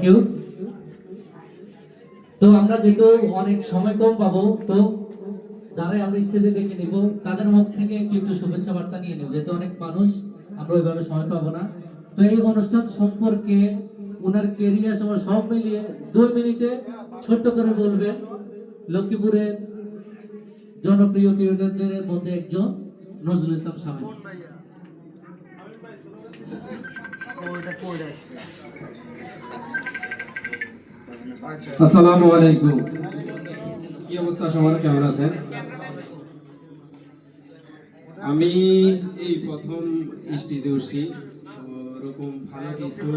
Thank you. তো আমরা যেহেতু অনেক সময় কম পাবো, তো যারা আমরা স্টেজে ডেকে নিব তাদের মুখ থেকে একটু শুভেচ্ছা বার্তা নিয়ে নেব, যেহেতু অনেক মানুষ, আমরা ওইভাবে সময় পাবো না। তো এই অনুষ্ঠান সম্পর্কে ওনার কেরিয়ার সময় সব মিলিয়ে 2 মিনিটে ছোট্ট করে বলবেন লক্ষ্মীপুরের জনপ্রিয় ক্রিয়েটরদের মধ্যে একজন নজরুল ইসলাম শামীম। আসসালামু আলাইকুম। কি অবস্থা সবার, কেমন আছেন? আমি এই প্রথম স্টেজে উঠছি, ওরকম ভালো কিছু।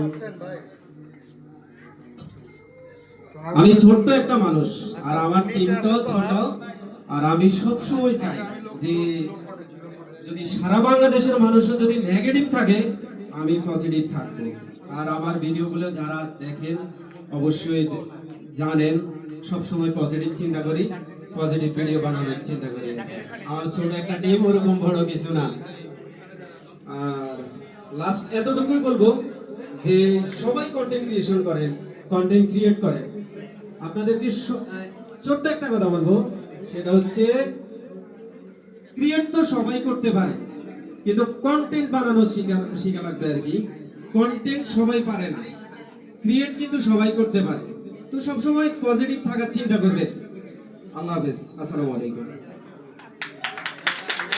আমি ছোট্ট একটা মানুষ, আর আমার টিমটাও ছোট, আর আমি সবসময় চাই যে যদি সারা বাংলাদেশের মানুষও যদি নেগেটিভ থাকে, আমি পজিটিভ থাকবো। আর আমার ভিডিওগুলো যারা দেখেন অবশ্যই জানেন, সবসময় পজিটিভ চিন্তা করি, পজিটিভ ভিডিও বানানোর চিন্তা করি। আমার ছোট একটা টিম, ওরকম বড় কিছু না। আর লাস্ট এতটুকুই বলবো যে সবাই কন্টেন্ট ক্রিয়েশন করেন, কন্টেন্ট ক্রিয়েট করেন। আপনাদেরকে ছোট্ট একটা কথা বলবো, সেটা হচ্ছে ক্রিয়েট তো সবাই করতে পারে, কিন্তু কন্টেন্ট বানানো শিখা লাগবে আর কি। কন্টেন্ট সবাই পারে না, ক্রিয়েট কিন্তু সবাই করতে পারে। তো সবসময় পজিটিভ থাকার চিন্তা করবেন। আল্লাহ হাফেজ, আসসালামু আলাইকুম।